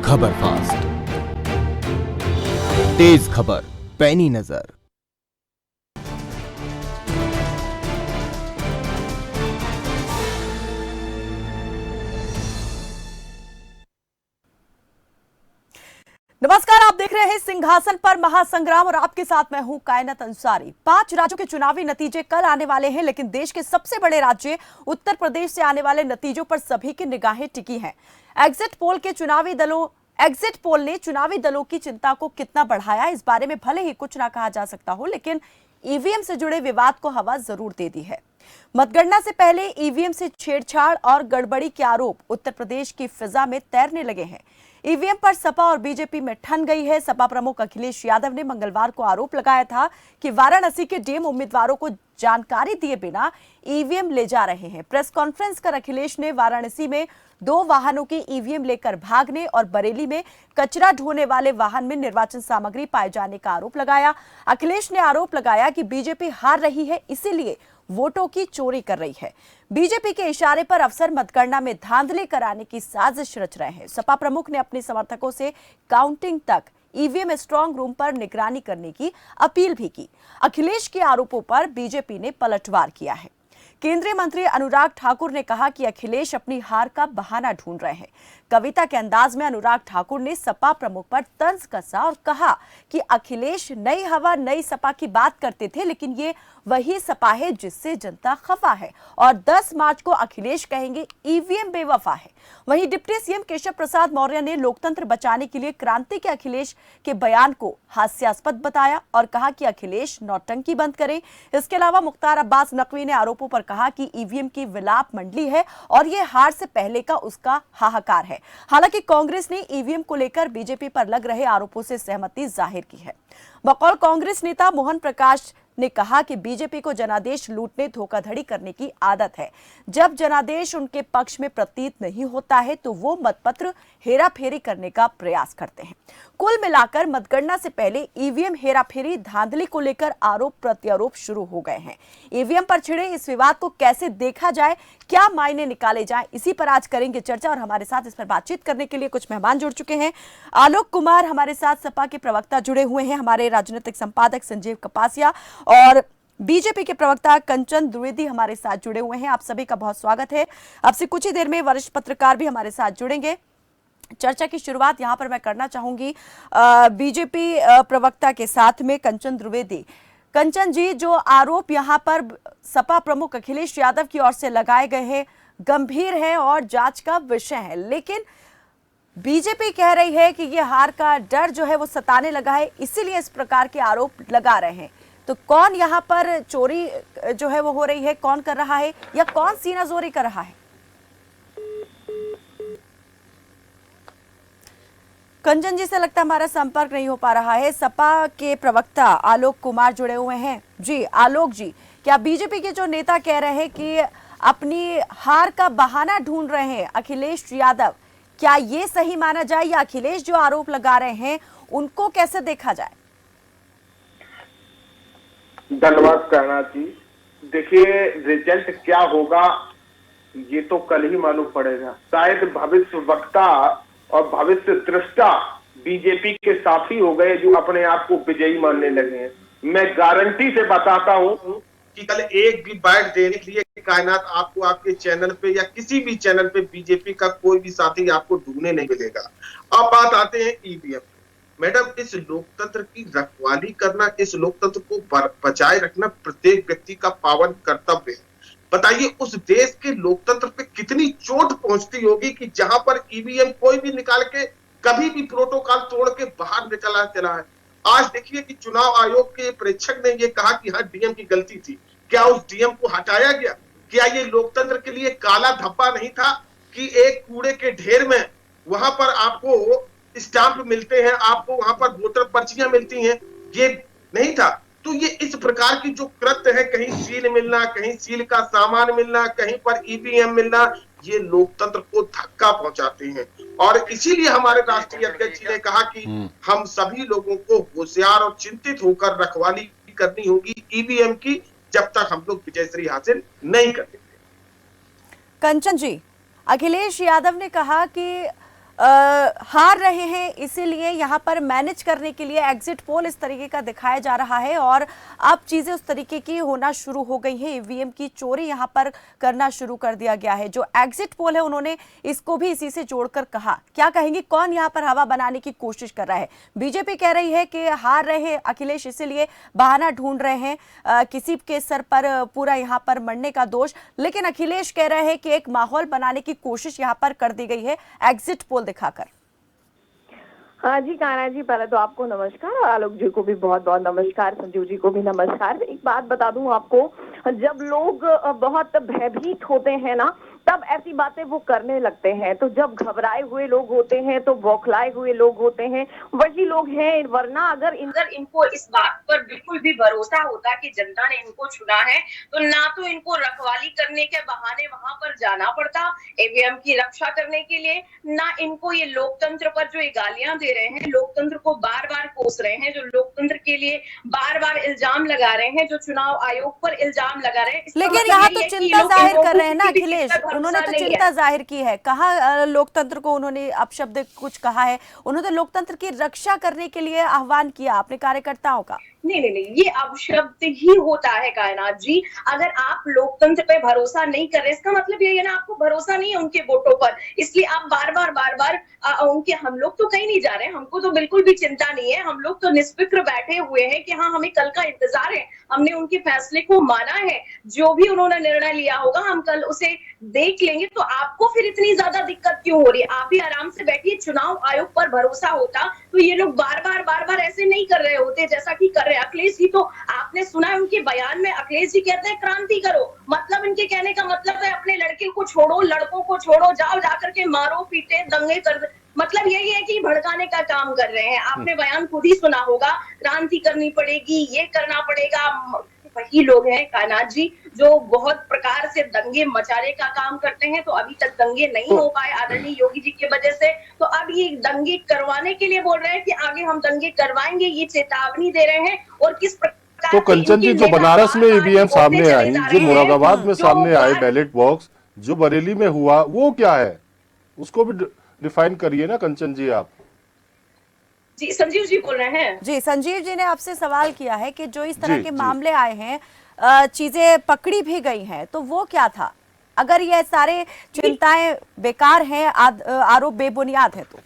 खबर फास्ट, तेज खबर, पैनी नजर। नमस्कार, आप देख रहे हैं सिंहासन पर महासंग्राम और आपके साथ मैं हूं कायनात अंसारी। 5 राज्यों के चुनावी नतीजे कल आने वाले हैं, लेकिन देश के सबसे बड़े राज्य उत्तर प्रदेश से आने वाले नतीजों पर सभी की निगाहें टिकी हैं। एग्जिट पोल ने चुनावी दलों की चिंता को कितना बढ़ाया, इस बारे में भले ही कुछ ना कहा जा सकता हो, लेकिन ईवीएम से जुड़े विवाद को हवा जरूर दे दी है। मतगणना से पहले ईवीएम से छेड़छाड़ और गड़बड़ी के आरोप उत्तर प्रदेश की फिजा में तैरने लगे हैं। ईवीएम पर सपा और बीजेपी में ठन गई है। सपा प्रमुख अखिलेश यादव ने मंगलवार को आरोप लगाया था कि वाराणसी के डीएम उम्मीदवारों को जानकारी दिए बिना ईवीएम ले जा रहे हैं। प्रेस कॉन्फ्रेंस कर अखिलेश ने वाराणसी में 2 वाहनों के ईवीएम लेकर भागने और बरेली में कचरा ढोने वाले वाहन में निर्वाचन सामग्री पाए जाने का आरोप लगाया। अखिलेश ने आरोप लगाया कि बीजेपी हार रही है, इसीलिए वोटों की चोरी कर रही है। बीजेपी के इशारे पर अफसर मतगणना में धांधली कराने की साजिश रच रहे हैं। सपा प्रमुख ने अपने समर्थकों से काउंटिंग तक ईवीएम स्ट्रांग रूम पर निगरानी करने की अपील भी की। अखिलेश के आरोपों पर बीजेपी ने पलटवार किया है। केंद्रीय मंत्री अनुराग ठाकुर ने कहा कि अखिलेश अपनी हार का बहाना ढूंढ रहे हैं। कविता के अंदाज में अनुराग ठाकुर ने सपा प्रमुख पर तंज कसा और कहा कि अखिलेश नई हवा नई सपा की बात करते थे, लेकिन ये वही सपा है जिससे जनता खफा है और 10 मार्च को अखिलेश कहेंगे ईवीएम बेवफा है। वहीं डिप्टी सीएम केशव प्रसाद मौर्य ने लोकतंत्र बचाने के लिए क्रांति के अखिलेश के बयान को हास्यास्पद बताया और कहा कि अखिलेश नौटंकी बंद करें। इसके अलावा मुख्तार अब्बास नकवी ने आरोपों पर कहा कि ईवीएम की विलाप मंडली है और ये हार से पहले का उसका हाहाकार है। हालांकि कांग्रेस ने ईवीएम को लेकर बीजेपी पर लग रहे आरोपों से सहमति जाहिर की है। बकौल कांग्रेस नेता मोहन प्रकाश ने कहा कि बीजेपी को जनादेश लूटने धोखाधड़ी करने की आदत है। जब जनादेश उनके पक्ष में प्रतीत नहीं होता है तो वो मतपत्र हेराफेरी करने का प्रयास करते हैं। कुल मिलाकर मतगणना से पहले ईवीएम हेराफेरी धांधली को लेकर आरोप प्रत्यारोप शुरू हो गए हैं। ईवीएम पर छिड़े इस विवाद को कैसे देखा जाए, क्या मायने निकाले जाए, इसी पर आज करेंगे चर्चा और हमारे साथ इस पर बातचीत करने के लिए कुछ मेहमान जुड़ चुके हैं। आलोक कुमार हमारे साथ सपा के प्रवक्ता जुड़े हुए हैं, हमारे राजनीतिक संपादक संजीव कपासिया और बीजेपी के प्रवक्ता कंचन द्विवेदी हमारे साथ जुड़े हुए हैं। आप सभी का बहुत स्वागत है। अब से कुछ ही देर में वरिष्ठ पत्रकार भी हमारे साथ जुड़ेंगे। चर्चा की शुरुआत यहां पर मैं करना चाहूंगी बीजेपी प्रवक्ता के साथ में कंचन द्विवेदी। कंचन जी, जो आरोप यहां पर सपा प्रमुख अखिलेश यादव की ओर से लगाए गए हैं गंभीर है और जांच का विषय है, लेकिन बीजेपी कह रही है कि ये हार का डर जो है वो सताने लगा है, इसीलिए इस प्रकार के आरोप लगा रहे हैं। तो कौन यहाँ पर चोरी जो है वो हो रही है, कौन कर रहा है या कौन सीनाजोरी कर रहा है? कंचन जी से लगता है हमारा संपर्क नहीं हो पा रहा है। सपा के प्रवक्ता आलोक कुमार जुड़े हुए हैं। जी आलोक जी, क्या बीजेपी के जो नेता कह रहे हैं कि अपनी हार का बहाना ढूंढ रहे हैं अखिलेश यादव, क्या ये सही माना जाए या अखिलेश जो आरोप लगा रहे हैं उनको कैसे देखा जाए? धन्यवाद कहना जी। देखिए, रिजल्ट क्या होगा ये तो कल ही मालूम पड़ेगा। शायद भविष्य वक्ता और भविष्य दृष्टा बीजेपी के साथी हो गए जो अपने आप को विजयी मानने लगे हैं। मैं गारंटी से बताता हूं कि कल एक भी बाइट देने के लिए कायनात आपको आपके चैनल पे या किसी भी चैनल पे बीजेपी का कोई भी साथी आपको ढूंढने नहीं मिलेगा। अब बात आते हैं ईवीएम। मैडम, इस लोकतंत्र की रखवाली करना, इस लोकतंत्र को बचाए रखना प्रत्येक व्यक्ति का पावन कर्तव्य है। बताइए उस देश के लोकतंत्र पे कितनी चोट पहुंचती होगी कि जहां पर ईवीएम कोई भी निकाल के कभी भी प्रोटोकॉल तोड़ के बाहर निकला चला है। आज देखिए कि चुनाव आयोग के प्रेक्षक ने यह कहा कि हाँ डीएम की गलती थी। क्या उस डीएम को हटाया गया? क्या ये लोकतंत्र के लिए काला धब्बा नहीं था कि एक कूड़े के ढेर में वहां पर आपको स्टाम्प मिलते हैं, आपको वहां पर वोटर पर्चियां मिलती हैं? ये नहीं था। तो ये इस प्रकार की जो कृत्य है, कहीं सील मिलना, कहीं सील का सामान मिलना, कहीं पर ईवीएम मिलना, ये लोकतंत्र को धक्का पहुंचाते हैं। और इसीलिए हमारे राष्ट्रीय अध्यक्ष ने कहा कि हम सभी लोगों को होशियार और चिंतित होकर रखवाली करनी होगी ईवीएम की, जब तक हम लोग विजयश्री हासिल नहीं करते। कंचन जी, अखिलेश यादव ने कहा कि हार रहे हैं, इसीलिए यहाँ पर मैनेज करने के लिए एग्जिट पोल इस तरीके का दिखाया जा रहा है और अब चीजें उस तरीके की होना शुरू हो गई हैं। ईवीएम की चोरी यहाँ पर करना शुरू कर दिया गया है। जो एग्जिट पोल है उन्होंने इसको भी इसी से जोड़कर कहा। क्या कहेंगे, कौन यहाँ पर हवा बनाने की कोशिश कर रहा है? बीजेपी कह रही है कि हार रहे हैं अखिलेश, इसीलिए बहाना ढूंढ रहे हैं, किसी के सर पर पूरा यहाँ पर मरने का दोष। लेकिन अखिलेश कह रहे हैं कि एक माहौल बनाने की कोशिश यहाँ पर कर दी गई है एग्जिट पोल दिखाकर। हाँ जी कान्हा जी, पहले तो आपको नमस्कार और आलोक जी को भी बहुत बहुत नमस्कार, संजीव जी को भी नमस्कार। एक बात बता दूं आपको, जब लोग बहुत भयभीत होते हैं ना, तब ऐसी बातें वो करने लगते हैं। तो जब घबराए हुए लोग होते हैं तो बौखलाए हुए लोग होते हैं, वही लोग हैं। वरना अगर इनको इस बात पर बिल्कुल भी भरोसा होता कि जनता ने इनको चुना है, तो ना तो इनको रखवाली करने के बहाने वहां पर जाना पड़ता ईवीएम की रक्षा करने के लिए, ना इनको ये लोकतंत्र पर जो ये गालियां दे रहे हैं, लोकतंत्र को बार बार कोस रहे हैं, जो लोकतंत्र के लिए बार बार इल्जाम लगा रहे हैं, जो चुनाव आयोग पर इल्जाम लगा रहे हैं। लेकिन यहाँ तो चिंता जाहिर कर रहे हैं ना अखिलेश, उन्होंने तो चिंता जाहिर की है। कहा लोकतंत्र को उन्होंने अपशब्द कुछ कहा है, उन्होंने लोकतंत्र की रक्षा करने के लिए आह्वान किया अपने कार्यकर्ताओं का। नहीं, ये अपशब्द ही होता है कायनात जी। अगर आप लोकतंत्र पे भरोसा नहीं कर रहे, इसका मतलब ये है ना आपको भरोसा नहीं है उनके वोटों पर, इसलिए आप बार बार उनके। हम लोग तो कहीं नहीं जा रहे हैं, हमको तो बिल्कुल भी चिंता नहीं है। हम लोग तो निष्फिक्र बैठे हुए हैं कि हाँ, हमें कल का इंतजार है, हमने उनके फैसले को माना है, जो भी उन्होंने निर्णय लिया होगा हम कल उसे देख लेंगे। तो आपको फिर इतनी ज्यादा दिक्कत क्यों हो रही है? आप ही आराम से बैठिए। चुनाव आयोग पर भरोसा होता तो ये लोग बार बार ऐसे नहीं कर रहे होते जैसा कि कर रहे। अखिलेश जी तो आपने सुना है उनके बयान में, अखिलेश जी कहते हैं क्रांति करो। मतलब इनके कहने का मतलब है अपने लड़के को छोड़ो, लड़कों को छोड़ो, जाओ जाकर के मारो पीटे दंगे कर। मतलब यही है कि भड़काने का काम कर रहे हैं। आपने बयान खुद ही सुना होगा, क्रांति करनी पड़ेगी, ये करना पड़ेगा। वही लोग हैं कान्हा जी जो बहुत प्रकार से दंगे मचाने का काम करते हैं। तो अभी तक दंगे नहीं हो पाए आदरणीय योगी जी की वजह से, तो अब ये दंगे करवाने के लिए बोल रहे हैं कि आगे हम दंगे करवाएंगे, ये चेतावनी दे रहे हैं। और किस प्रकार तो कंचन जी, जो बनारस में ईवीएम सामने आई, जो मुरादाबाद में सामने आए बैलेट बॉक्स, जो बरेली में हुआ, वो क्या है? उसको भी डिफाइन करिए ना कंचन जी आप। जी संजीव जी बोल रहे हैं। जी संजीव जी ने आपसे सवाल किया है कि जो इस तरह के मामले आए हैं, चीजें पकड़ी भी गई हैं, तो वो क्या था? अगर ये सारे चिंताएं बेकार हैं, आरोप बेबुनियाद है तो?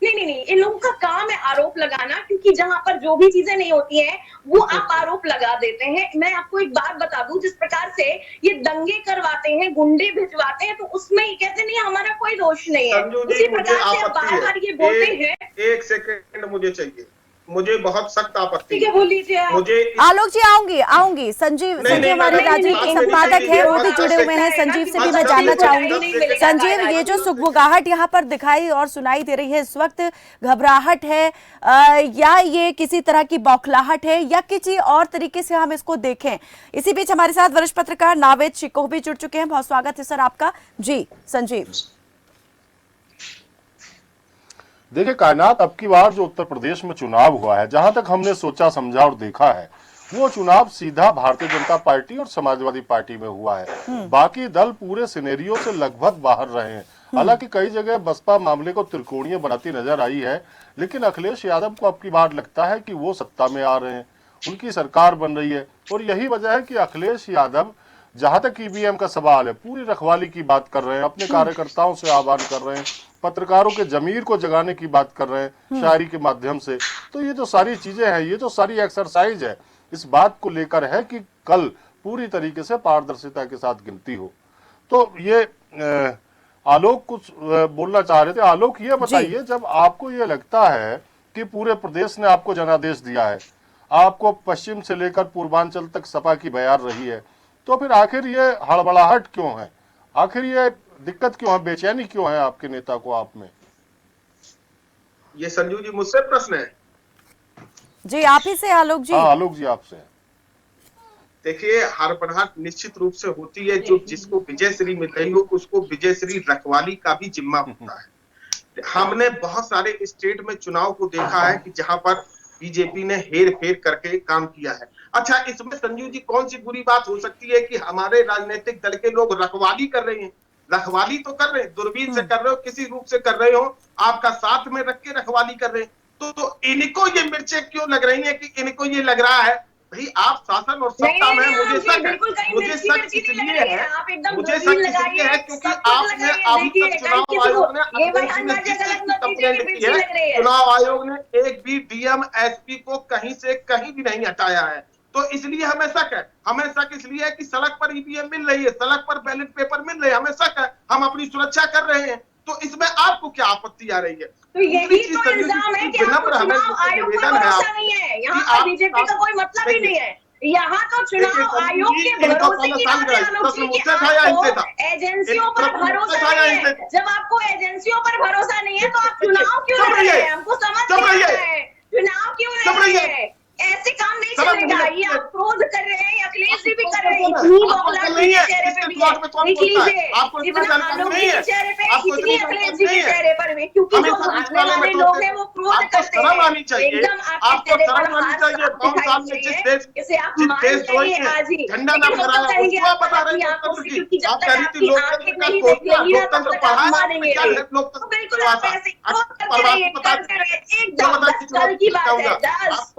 नहीं, इन लोगों का काम है आरोप लगाना, क्योंकि जहां पर जो भी चीजें नहीं होती हैं वो आप आरोप लगा देते हैं। मैं आपको एक बात बता दूं, जिस प्रकार से ये दंगे करवाते हैं, गुंडे भिजवाते हैं, तो उसमें ये कहते नहीं हमारा कोई दोष नहीं है। उसी प्रकार से आप बार बार ये बोलते हैं। एक सेकंड मुझे चाहिए, मुझे बहुत सख्त आपत्ति है। बोल लीजिए मुझे। आलोक जी आऊंगी। संजीव हमारे राजनीतिक संपादक है, वो भी जुड़े हुए हैं। संजीव से भी मैं जानना चाहूंगी। संजीव, ये जो सुगबुगाहट यहाँ पर दिखाई और सुनाई दे रही है इस वक्त, घबराहट है या ये किसी तरह की बौखलाहट है या किसी और तरीके से हम इसको देखें? इसी बीच हमारे साथ वरिष्ठ पत्रकार नावेद शिकोह भी जुड़ चुके हैं। बहुत स्वागत है सर आपका। जी संजीव। देखिए कायनात, अब की बार जो उत्तर प्रदेश में चुनाव हुआ है, जहां तक हमने सोचा समझा और देखा है, वो चुनाव सीधा भारतीय जनता पार्टी और समाजवादी पार्टी में हुआ है। बाकी दल पूरे सिनेरियो से लगभग बाहर रहे हैं। हालांकि कई जगह बसपा मामले को त्रिकोणीय बनाती नजर आई है, लेकिन अखिलेश यादव को अब की बार लगता है कि वो सत्ता में आ रहे हैं, उनकी सरकार बन रही है। और यही वजह है कि अखिलेश यादव, जहां तक ईवीएम का सवाल है, पूरी रखवाली की बात कर रहे हैं, अपने कार्यकर्ताओं से आह्वान कर रहे हैं, पत्रकारों के जमीर को जगाने की बात कर रहे हैं शायरी के माध्यम से। तो ये जो सारी चीजें हैं, ये जो सारी एक्सरसाइज है, इस बात को लेकर है कि कल पूरी तरीके से पारदर्शिता के साथ गिनती हो। तो ये आलोक कुछ बोलना चाह रहे थे। आलोक, ये बताइए, जब आपको ये लगता है कि पूरे प्रदेश ने आपको जनादेश दिया है, आपको पश्चिम से लेकर पूर्वांचल तक सपा की बयार रही है, तो फिर आखिर ये हड़बड़ाहट क्यों है? आखिर ये दिक्कत क्यों है, बेचैनी क्यों है आपके नेता को आप में? ये संजू जी मुझसे प्रश्न है? जी आप ही से आलोक जी। हाँ आलोक जी आपसे। देखिए, हड़बड़ाहट निश्चित रूप से होती है। जो जिसको विजयश्री मिल रही हो उसको विजयश्री रखवाली का भी जिम्मा होता है। हमने बहुत सारे स्टेट में चुनाव को देखा है कि जहां पर बीजेपी ने हेर फेर करके काम किया है। अच्छा, इसमें संजू जी कौन सी बुरी बात हो सकती है कि हमारे राजनीतिक दल के लोग रखवाली कर रहे हैं? रखवाली तो कर रहे हैं, दूरबीन से कर रहे हो, किसी रूप से कर रहे हो, आपका साथ में रख के रखवाली कर रहे हैं। तो इनको ये मिर्चें क्यों लग रही है कि इनको ये लग रहा है भाई आप शासन और सत्ता में, मुझे शक है, मुझे शक इसलिए है, मुझे शक इसलिए है क्योंकि आपने अभी तक चुनाव आयोग ने कंप्लेंट की है, चुनाव आयोग ने एक भी डीएम एसपी को कहीं से कहीं भी नहीं हटाया है। तो इसलिए हमें शक है, हमें शक इसलिए है कि सड़क पर ईवीएम मिल रही है, सड़क पर बैलेट पेपर मिल रहे हैं, हमें शक है, हम अपनी सुरक्षा कर रहे हैं। तो इसमें आपको क्या आपत्ति आ रही है? तो यही तो इल्जाम है कि आपको चुनाव आयोग पर भरोसा नहीं है। यहाँ पर बीजेपी का कोई मतलब ही नहीं है। यहाँ तो चुनाव आयोग के भरोसे की बात है आलोक जी, कि आपको एजेंसियों पर भरोसा नहीं है। जब आपको एजेंसियों पर भरोसा नहीं है तो आप चुनाव क्यों लड़ रहे हैं? हमको समझ नहीं आता है, चुनाव क्यों लड़ रहे हैं? ऐसे काम नहीं चलेगा। ये आप क्रोध कर रहे हैं, अखिलेश जी भी कर रहे हैं, इतनी बौखलाहट मेरे चेहरे पे भी है, देख लीजिए, इतना आलोक जी के चेहरे पे, इतनी अखिलेश जी के चेहरे पर भी, क्योंकि जो भागने वाले लोग हैं वो क्रोध करते हैं। एकदम आपके चेहरे पर हाथ दिखाई चाहिए, इसे आप मान जाइए आज ही, लेकिन हम तो कहेंगे आप अपनी आंखों से, क्योंकि जब तक आपकी आंखें नहीं देख लेंगी ना तब तक आप मानेंगे नहीं। तो बिल्कुल आप ऐसे क्रोध करते रहिए, एकदम बस कल की बात है,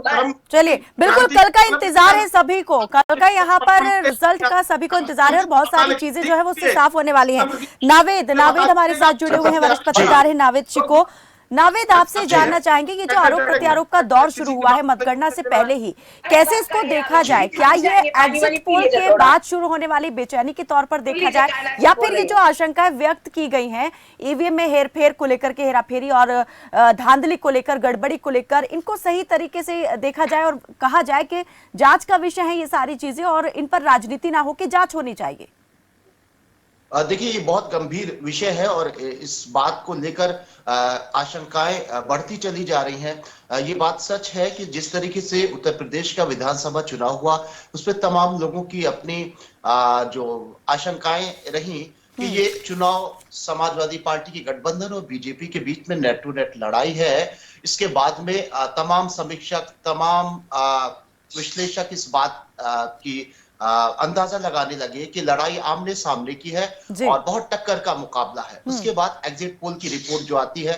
बस। चलिए, बिल्कुल कल का इंतजार है सभी को, कल का यहाँ पर रिजल्ट का सभी को इंतजार है और बहुत सारी चीजें जो है वो उससे साफ होने वाली हैं। नावेद हमारे साथ जुड़े हुए हैं, वरिष्ठ पत्रकार है नावेद शिको। नावेद, आपसे जानना चाहेंगे कि जो आरोप प्रत्यारोप का दौर शुरू हुआ है मतगणना से पहले ही, कैसे इसको देखा जाए? क्या ये एग्जिट पोल के बाद शुरू होने वाली बेचैनी के तौर पर देखा जाए, या फिर ये जो आशंकाएं व्यक्त की गई हैं ईवीएम में हेरफेर को लेकर के, हेराफेरी और धांधली को लेकर, गड़बड़ी को लेकर, इनको सही तरीके से देखा जाए और कहा जाए कि जांच का विषय है ये सारी चीजें और इन पर राजनीति ना हो कि जांच होनी चाहिए? देखिए, ये बहुत गंभीर विषय है और इस बात को लेकर आशंकाएं बढ़ती चली जा रही हैं। ये बात सच है कि जिस तरीके से उत्तर प्रदेश का विधानसभा चुनाव हुआ, उसमें तमाम लोगों की अपनी जो आशंकाएं रही कि ये चुनाव समाजवादी पार्टी की गठबंधन और बीजेपी के बीच में नेट टू नेट लड़ाई है। इसके बाद में तमाम समीक्षक, तमाम विश्लेषक इस बात की अंदाजा लगाने लगे कि लड़ाई आमने सामने की है और बहुत टक्कर का मुकाबला है। उसके बाद एग्जिट पोल की रिपोर्ट जो आती है,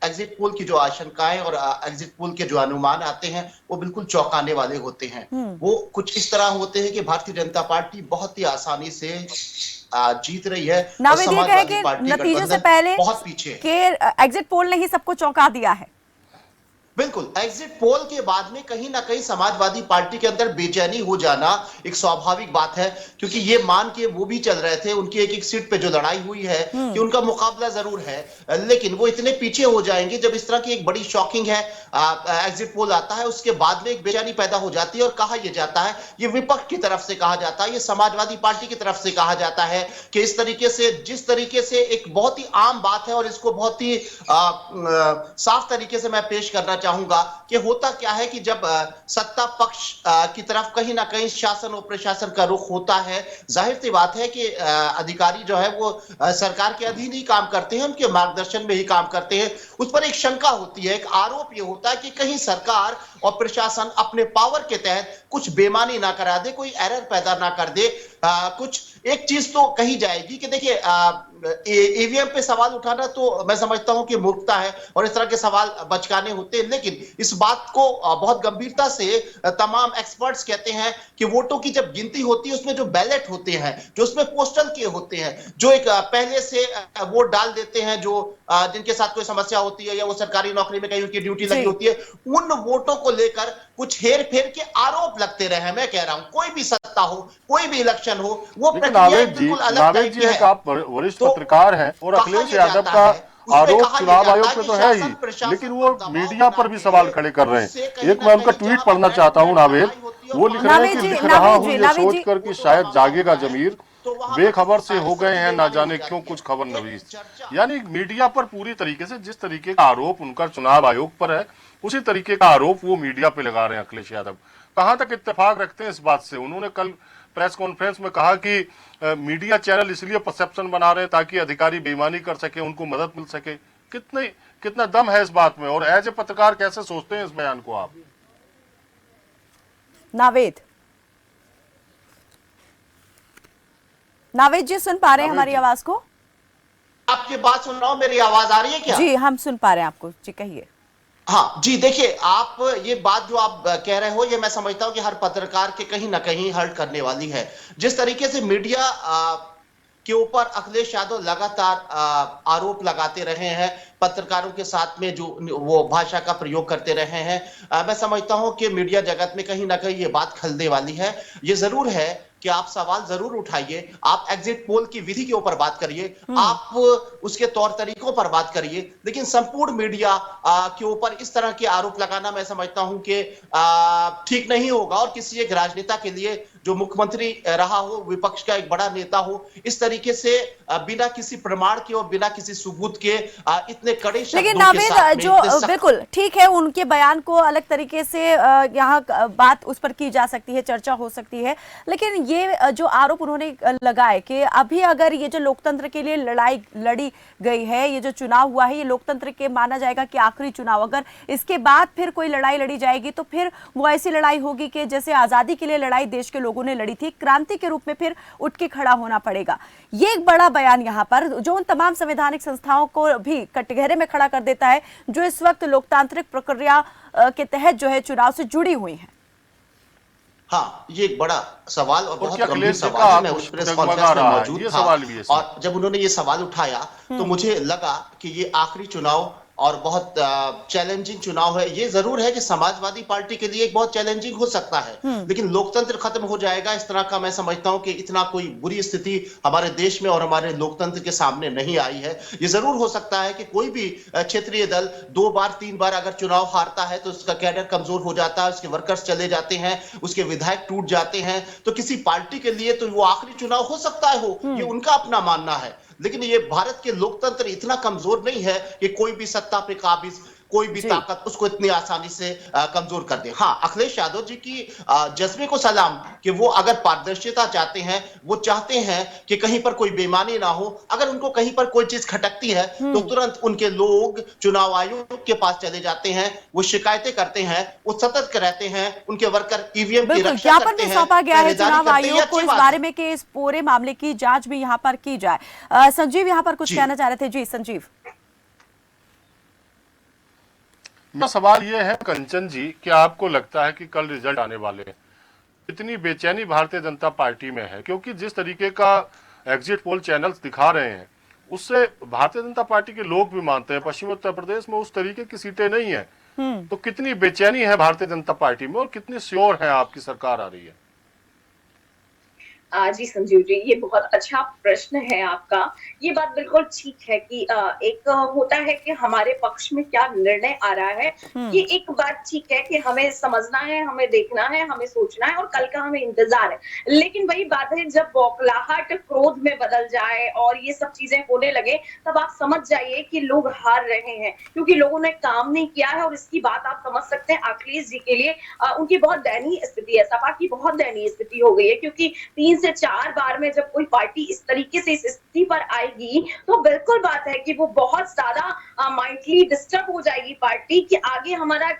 एग्जिट पोल की जो आशंकाएं और एग्जिट पोल के जो अनुमान आते हैं वो बिल्कुल चौंकाने वाले होते हैं। वो कुछ इस तरह होते हैं कि भारतीय जनता पार्टी बहुत ही आसानी से जीत रही है और समाजवादी पार्टी नतीजे से पहले बहुत पीछे के एग्जिट पोल ने ही सबको चौंका दिया है। बिल्कुल, एग्जिट पोल के बाद में कहीं ना कहीं समाजवादी पार्टी के अंदर बेचैनी हो जाना एक स्वाभाविक बात है, क्योंकि ये मान के वो भी चल रहे थे, उनकी एक एक सीट पे जो लड़ाई हुई है कि उनका मुकाबला जरूर है, लेकिन वो इतने पीछे हो जाएंगे जब इस तरह की एक बड़ी शॉकिंग है एग्जिट पोल आता है, उसके बाद में एक बेचैनी पैदा हो जाती है। और कहा यह जाता है, ये विपक्ष की तरफ से कहा जाता है, ये समाजवादी पार्टी की तरफ से कहा जाता है कि इस तरीके से, जिस तरीके से एक बहुत ही आम बात है और इसको बहुत ही साफ तरीके से मैं पेश करना चाहूंगा कि होता क्या है कि जब सत्ता पक्ष की तरफ कहीं ना कहीं शासन और प्रशासन का रुख होता है, जाहिर सी बात है कि अधिकारी जो है वो सरकार के अधीन ही काम करते हैं, उनके मार्गदर्शन में ही काम करते हैं। उस पर एक शंका होती है, एक आरोप ये होता है कि कहीं सरकार और प्रशासन अपने पावर के तहत कुछ बेईमानी ना करा दे, कोई एरर पैदा ना कर दे। कुछ एक चीज तो कही जाएगी कि देखिए, ईवीएम पे सवाल उठाना तो मैं समझता हूं कि मूर्खता है और इस तरह के सवाल बचकाने होते हैं, लेकिन इस बात को बहुत गंभीरता से तमाम एक्सपर्ट्स कहते हैं कि वोटों की जब गिनती होती है, उसमें जो बैलेट होते हैं, जो उसमें पोस्टल के होते हैं, जो एक पहले से वोट डाल देते हैं, जो जिनके साथ कोई समस्या होती है या वो सरकारी नौकरी में कहीं उनकी ड्यूटी लगी होती है, उन वोटों को लेकर कुछ हेर फेर के आरोप लगते रहे हैं। मैं कह रहा हूं, कोई भी सत्ता हो, कोई भी इलेक्शन हो, वो प्रक्रिया बिल्कुल अलग टाइप की है। आप वरिष्ठ पत्रकार हैं और अखिलेश यादव का आरोप चुनाव आयोग पे तो है ही, लेकिन वो मीडिया पर भी सवाल खड़े कर रहे हैं। एक मैं उनका ट्वीट पढ़ना चाहता हूं, नावेद, वो लिख रहे हैं कि लिख रहा हूं ये सोच कर कि शायद जागेगा जमीर, बेखबर से हो गए हैं ना जाने क्यों कुछ खबर नवीस। यानी मीडिया पर पूरी तरीके से जिस तरीके का आरोप उनका चुनाव आयोग पर है, उसी तरीके का आरोप वो मीडिया पे लगा रहे हैं अखिलेश यादव। कहां तक इत्तेफाक रखते हैं इस बात से? उन्होंने कल प्रेस कॉन्फ्रेंस में कहा कि मीडिया चैनल इसलिए परसेप्शन बना रहे हैं ताकि अधिकारी बेईमानी कर सके, उनको मदद मिल सके। कितना दम है इस बात में, और एज ए पत्रकार कैसे सोचते हैं इस बयान को आप? नावेद जी सुन पा रहे हैं हमारी आवाज को? आपकी बात सुन रहा हूं, मेरी आवाज आ रही है क्या? जी हम सुन पा रहे हैं आपको, जी कहिए। हाँ जी, देखिए आप ये बात जो आप कह रहे हो, ये मैं समझता हूं कि हर पत्रकार के कहीं ना कहीं हर्ट करने वाली है। जिस तरीके से मीडिया के ऊपर अखिलेश यादव लगातार आरोप लगाते रहे हैं, पत्रकारों के साथ में जो वो भाषा का प्रयोग करते रहे हैं, मैं समझता हूं कि मीडिया जगत में कहीं ना कहीं ये बात खलने वाली है। ये जरूर है कि आप सवाल जरूर उठाइए, आप एग्जिट पोल की विधि के ऊपर बात करिए, आप उसके तौर तरीकों पर बात करिए, लेकिन संपूर्ण मीडिया के ऊपर इस तरह के आरोप लगाना मैं समझता हूं कि ठीक नहीं होगा। और किसी एक राजनेता के लिए, जो मुख्यमंत्री रहा हो, विपक्ष का एक बड़ा नेता हो, इस तरीके से बिना किसी प्रमाण के और बिना किसी सबूत के इतने कड़े लेकिन शब्दों के साथ नावेद, जो बिल्कुल ठीक है, उनके बयान को अलग तरीके से यहाँ बात उस पर की जा सकती है, चर्चा हो सकती है, लेकिन ये जो आरोप उन्होंने लगाए कि अभी अगर ये जो लोकतंत्र के लिए लड़ाई लड़ी गई है, ये जो चुनाव हुआ है, ये लोकतंत्र के माना जाएगा कि आखिरी चुनाव, अगर इसके बाद फिर कोई लड़ाई लड़ी जाएगी तो फिर वो ऐसी लड़ाई होगी कि जैसे आजादी के लिए लड़ाई देश के लोगों ने लड़ी थी, क्रांति के रूप में फिर उठ के खड़ा होना पड़ेगा। ये एक बड़ा बयान यहाँ पर जो उन तमाम संवैधानिक संस्थाओं को भी कटघरे में खड़ा कर देता है जो इस वक्त लोकतांत्रिक प्रक्रिया के तहत जो है चुनाव से जुड़ी हुई हैं। हाँ, ये एक बड़ा सवाल और बहुत गंभीर अखिलेश सवाल है। मैं उस प्रेस कॉन्फ्रेंस में मौजूद था सवाल भी है और जब उन्होंने ये सवाल उठाया तो मुझे लगा कि ये आखिरी चुनाव और बहुत चैलेंजिंग चुनाव है। ये जरूर है कि समाजवादी पार्टी के लिए एक बहुत चैलेंजिंग हो सकता है, लेकिन लोकतंत्र खत्म हो जाएगा इस तरह का मैं समझता हूं कि इतना कोई बुरी स्थिति हमारे देश में और हमारे लोकतंत्र के सामने नहीं आई है। ये जरूर हो सकता है कि कोई भी क्षेत्रीय दल 2 बार 3 बार अगर चुनाव हारता है तो उसका कैडर कमजोर हो जाता है, उसके वर्कर्स चले जाते हैं, उसके विधायक टूट जाते हैं, तो किसी पार्टी के लिए तो वो आखिरी चुनाव हो सकता है, ये उनका अपना मानना है। लेकिन ये भारत के लोकतंत्र इतना कमजोर नहीं है कि कोई भी सत्ता पे काबिज, कोई भी ताकत उसको इतनी आसानी से कमजोर कर दे। हाँ, अखिलेश यादव जी की जज्बे को सलाम कि वो अगर पारदर्शिता चाहते हैं, वो चाहते हैं कि कहीं पर कोई बेईमानी ना हो। अगर उनको कहीं पर कोई चीज खटकती है तो तुरंत उनके लोग चुनाव आयोग के पास चले जाते हैं, वो शिकायतें करते हैं, वो सतर्क रहते हैं, उनके वर्कर ईवीएम की रक्षा करते हैं। सौंपा गया है चुनाव आयोग को इस बारे में कि इस पूरे मामले की जांच भी यहाँ पर की जाए। संजीव यहाँ पर कुछ कहना चाह रहे थे। जी संजीव। मेरा सवाल ये है कंचन जी, क्या आपको लगता है कि कल रिजल्ट आने वाले हैं? इतनी बेचैनी भारतीय जनता पार्टी में है क्योंकि जिस तरीके का एग्जिट पोल चैनल्स दिखा रहे हैं उससे भारतीय जनता पार्टी के लोग भी मानते हैं पश्चिमी उत्तर प्रदेश में उस तरीके की सीटें नहीं है। तो कितनी बेचैनी है भारतीय जनता पार्टी में और कितनी श्योर है आपकी सरकार आ रही है? जी संजीव जी, ये बहुत अच्छा प्रश्न है आपका। ये बात बिल्कुल ठीक है कि एक होता है कि हमारे पक्ष में क्या निर्णय आ रहा है, ये एक बात ठीक है कि हमें समझना है, हमें देखना है, हमें सोचना है और कल का हमें इंतजार है। लेकिन वही बात है, जब बौखलाहट क्रोध में बदल जाए और ये सब चीजें होने लगे तब आप समझ जाइए कि लोग हार रहे हैं, क्योंकि लोगों ने काम नहीं किया है। और इसकी बात आप समझ सकते हैं अखिलेश जी के लिए उनकी बहुत दयनीय स्थिति है, सपा की बहुत दयनीय स्थिति हो गई है, क्योंकि 3 से 4 बार में जब कोई पार्टी इस तरीके से इस स्थिति पर आएगी तो बिल्कुल बात है कि वो बहुत ज्यादा माइंडली डिस्टर्ब हो जाएगी पार्टी कि आगे हमारा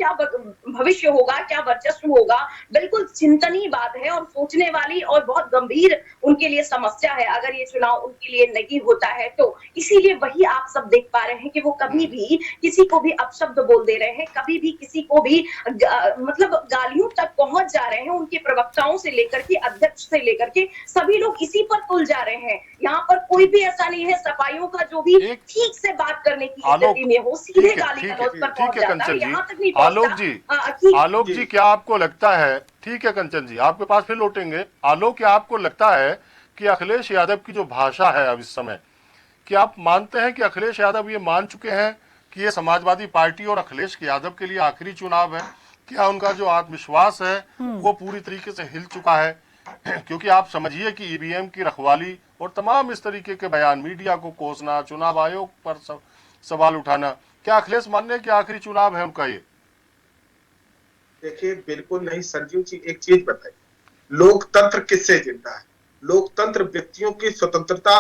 क्या भविष्य होगा, क्या वर्चस्व होगा। बिल्कुल चिंतनीय बात है और सोचने वाली और बहुत गंभीर उनके लिए समस्या है अगर ये चुनाव उनके लिए नहीं होता है तो। इसीलिए वही आप सब देख पा रहे हैं कि वो कभी भी किसी को भी अपशब्द बोल दे रहे हैं, कभी भी किसी को भी मतलब गालियों तक पहुंच जा रहे हैं। उनके प्रवक्ताओं से लेकर के अध्यक्ष से लेकर के सभी लोग इसी पर तुल जा रहे हैं। यहाँ पर कोई भी ऐसा नहीं है सफाइयों का जो भी ठीक से बात करने की स्थिति में हो, सीधे गाली गलौज पर पहुंच जाता है। यहाँ तक नहीं। आलोक जी क्या आपको लगता है, ठीक है कंचन जी आपके पास फिर लौटेंगे, आलोक क्या आपको लगता है कि अखिलेश यादव की जो भाषा है अब इस समय, क्या आप मानते हैं कि अखिलेश यादव ये मान चुके हैं कि ये समाजवादी पार्टी और अखिलेश यादव के लिए आखिरी चुनाव है? क्या उनका जो आत्मविश्वास है वो पूरी तरीके से हिल चुका है? क्योंकि आप समझिए कि ईवीएम की रखवाली और तमाम इस तरीके के बयान, मीडिया को कोसना, चुनाव आयोग पर सवाल उठाना, क्या अखिलेश मानने की आखिरी चुनाव है उनका ये? देखिए बिल्कुल नहीं संजीव जी, एक चीज बताइए, लोकतंत्र किससे जिंदा है? लोकतंत्र व्यक्तियों की स्वतंत्रता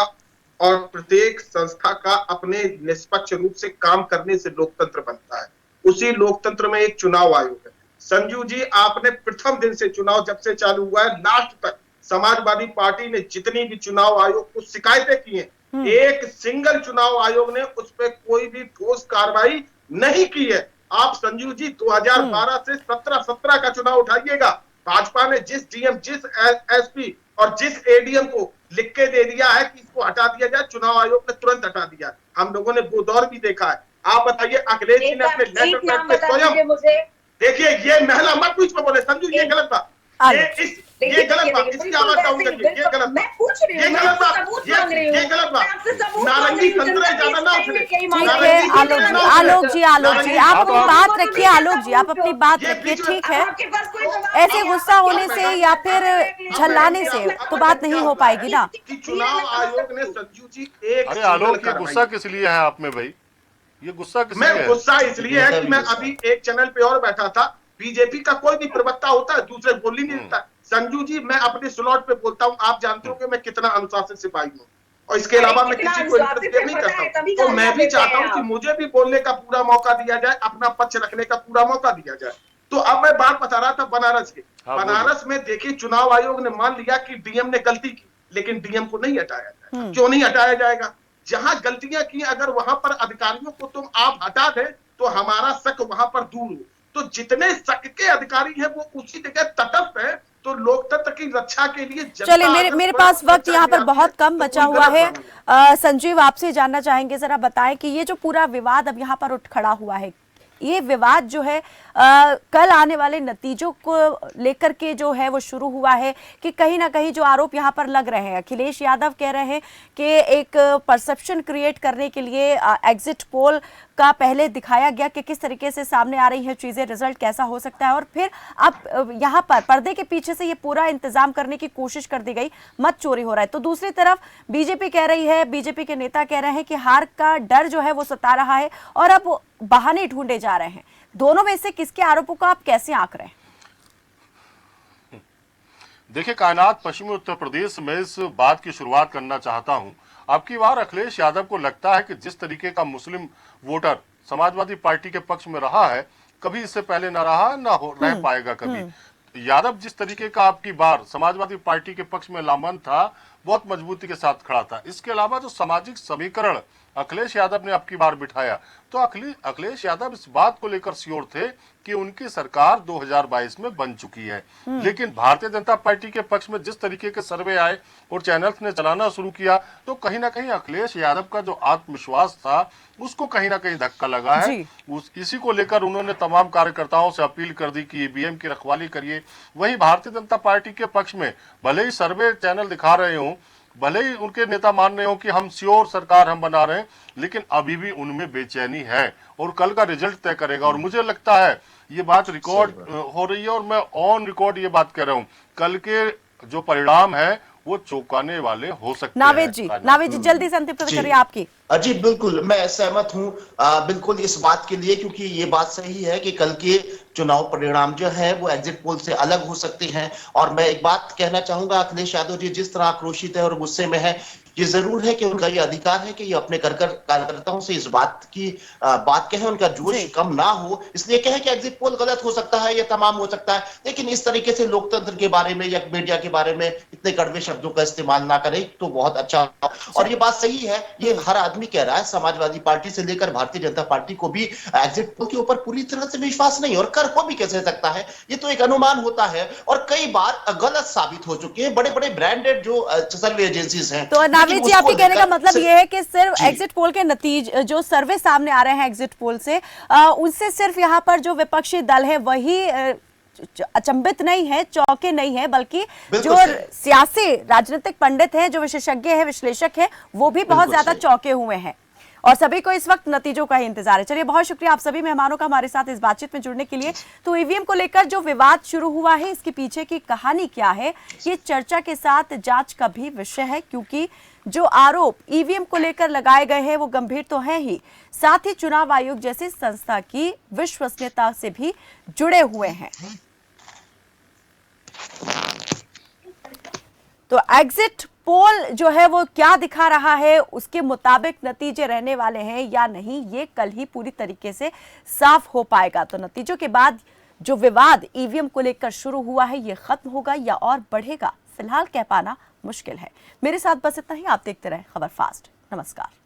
और प्रत्येक संस्था का अपने निष्पक्ष रूप से काम करने से लोकतंत्र बनता है। उसी लोकतंत्र में एक चुनाव आयोग है। संजू जी, आपने प्रथम दिन से चुनाव जब से चालू हुआ है लास्ट तक समाजवादी पार्टी ने जितनी भी चुनाव आयोग को शिकायतें की हैं एक सिंगल चुनाव आयोग ने उस पर कोई भी ठोस कार्रवाई नहीं की है। आप संजीव जी 2012 से 17 का चुनाव उठाइएगा, भाजपा ने जिस डीएम, जिस एसपी और जिस एडीएम को लिख के दे दिया है कि इसको हटा दिया जाए, चुनाव आयोग ने तुरंत हटा दिया। हम लोगों ने वो दौर भी देखा है। आप बताइए, अखिलेश जी ने अपने लेटर पैड पे स्वयं, देखिए ये महिला मत पूछ में बोले संजू, ये गलत बात, ये गलत बात, इसकी आवाज डाउन करिए, ये गलत बात, ये गलत बात, ये गलत बात। नारंगी संतरे ज्यादा ना उछले। ठीक है आलोक जी, आप अपनी बात रखिए, आलोक जी आप अपनी बात रखिए, ठीक है। ऐसे गुस्सा होने से या फिर झल्लाने से तो बात नहीं हो पाएगी ना। चुनाव आयोग ने संजू जी एक, अरे आलोक, ये गुस्सा किस लिए है आप में भाई? ये गुस्सा किस लिए है? गुस्सा इसलिए है कि मैं अभी एक चैनल पे और बैठा था, बीजेपी का कोई भी प्रवक्ता होता है दूसरे बोल ही नहीं देता। संजू जी मैं अपने स्लॉट पे बोलता हूँ, आप जानते हो कि मैं कितना अनुशासित सिपाही हूँ, और इसके अलावा मैं किसी को इंटरफेयर नहीं करता हूँ। तो मैं भी चाहता हूँ कि मुझे भी बोलने का पूरा मौका दिया जाए, अपना पक्ष रखने का पूरा मौका दिया जाए। तो अब मैं बात बता रहा था बनारस की। बनारस में देखिए, चुनाव आयोग ने मान लिया कि डीएम ने गलती की, लेकिन डीएम को नहीं हटाया जाएगा। क्यों नहीं हटाया जाएगा? जहां गलतियां की, अगर वहां पर अधिकारियों को तुम आप हटा दे तो हमारा शक वहां पर दूर हो। तो जितने शक के अधिकारी हैं वो उसी जगह तटस्थ है। तो लोकतंत्र की रक्षा के लिए चलिए, मेरे पास वक्त यहाँ पर बहुत कम बचा हुआ है। संजीव, आपसे जानना चाहेंगे, जरा बताएं कि ये जो पूरा विवाद अब यहाँ पर उठ खड़ा हुआ है, ये विवाद जो है कल आने वाले नतीजों को लेकर के जो है वो शुरू हुआ है कि कहीं ना कहीं जो आरोप यहाँ पर लग रहे हैं, अखिलेश यादव कह रहे हैं कि एक परसेप्शन क्रिएट करने के लिए एग्जिट पोल का पहले दिखाया गया कि किस तरीके से सामने आ रही है चीजें, रिजल्ट कैसा हो सकता है, और फिर अब यहाँ पर पर्दे के पीछे से ये पूरा इंतजाम करने की कोशिश कर दी गई, मत चोरी हो रहा है। तो दूसरी तरफ बीजेपी कह रही है, बीजेपी के नेता कह रहे हैं कि हार का डर जो है वो सता रहा है और अब बहाने ढूंढे जा रहे हैं। दोनों में से किसके आरोपों को आप कैसे आंक रहे हैं? देखिए कायनात, पश्चिमी उत्तर प्रदेश में इस बात की शुरुआत करना चाहता हूं। अब की बार अखिलेश यादव को लगता है कि जिस तरीके का मुस्लिम वोटर समाजवादी पार्टी के पक्ष में रहा है, कभी इससे पहले न रहा, न रह पाएगा कभी। यादव जिस तरीके का आपकी बार समाजवादी पार्टी के पक्ष में लामबंद था, बहुत मजबूती के साथ खड़ा था। इसके अलावा जो सामाजिक समीकरण अखिलेश यादव ने आपकी बार बिठाया, तो अखिलेश यादव इस बात को लेकर श्योर थे कि उनकी सरकार 2022 में बन चुकी है। लेकिन भारतीय जनता पार्टी के पक्ष में जिस तरीके के सर्वे आए और चैनल्स ने चलाना शुरू किया, तो कहीं ना कहीं अखिलेश यादव का जो आत्मविश्वास था उसको कहीं ना कहीं धक्का लगा है। इसी को लेकर उन्होंने तमाम कार्यकर्ताओं से अपील कर दी कि ईवीएम की रखवाली करिए। वही भारतीय जनता पार्टी के पक्ष में भले ही सर्वे चैनल दिखा रहे हों, भले ही उनके नेता मान रहे हो कि हम श्योर सरकार हम बना रहे हैं, लेकिन अभी भी उनमें बेचैनी है और कल का रिजल्ट तय करेगा। और मुझे लगता है ये बात रिकॉर्ड हो रही है और मैं ऑन रिकॉर्ड ये बात कह रहा हूँ, कल के जो परिणाम है वो चौंकाने वाले हो सकते हैं। नावेद जी जल्दी से अंतिम प्रतिक्रिया आपकी। जी बिल्कुल, मैं सहमत हूं बिल्कुल इस बात के लिए, क्योंकि ये बात सही है कि कल के चुनाव परिणाम जो है वो एग्जिट पोल से अलग हो सकते हैं। और मैं एक बात कहना चाहूंगा, अखिलेश यादव जी जिस तरह आक्रोशित है और गुस्से में है, ये जरूर है कि उनका ये अधिकार है कि ये अपने कार्यकर्ताओं से इस बात की बात कहें, उनका जोश कम ना हो। इसलिए कहें कि एग्जिट पोल गलत हो सकता है, ये तमाम हो सकता है, लेकिन इस तरीके से लोकतंत्र के बारे में या मीडिया के बारे में इतने कड़वे शब्दों का इस्तेमाल ना करें तो बहुत अच्छा। और ये बात सही है, ये हर आदमी कह रहा है, समाजवादी पार्टी से लेकर भारतीय जनता पार्टी को भी एग्जिट पोल के ऊपर पूरी तरह से विश्वास नहीं, और कर को भी कैसे सकता है, ये तो एक अनुमान होता है और कई बार गलत साबित हो चुके हैं बड़े बड़े ब्रांडेड जो सर्वे एजेंसीज हैं। तो नावेद जी, आपके कहने का मतलब ये है कि सिर्फ एग्जिट पोल के नतीजे जो सर्वे सामने आ रहे हैं एग्जिट पोल से, उनसे सिर्फ यहाँ पर जो विपक्षी दल है वही अचंभित नहीं है, चौंके नहीं है, बल्कि जो सियासी राजनीतिक पंडित हैं, जो विशेषज्ञ हैं, विश्लेषक हैं, वो भी बहुत ज्यादा चौंके हुए हैं और सभी को इस वक्त नतीजों का ही इंतजार है। चलिए, बहुत शुक्रिया आप सभी मेहमानों का हमारे साथ इस बातचीत में जुड़ने के लिए। तो ईवीएम को लेकर जो विवाद शुरू हुआ है, इसके पीछे की कहानी क्या है, ये चर्चा के साथ जांच का भी विषय है, क्योंकि जो आरोप ईवीएम को लेकर लगाए गए हैं वो गंभीर तो है ही, साथ ही चुनाव आयोग जैसी संस्था की विश्वसनीयता से भी जुड़े हुए हैं। तो एग्जिट पोल जो है वो क्या दिखा रहा है, उसके मुताबिक नतीजे रहने वाले हैं या नहीं, ये कल ही पूरी तरीके से साफ हो पाएगा। तो नतीजों के बाद जो विवाद ईवीएम को लेकर शुरू हुआ है, ये खत्म होगा या और बढ़ेगा, फिलहाल कह पाना मुश्किल है। मेरे साथ बस इतना ही। आप देखते रहे खबर फास्ट। नमस्कार।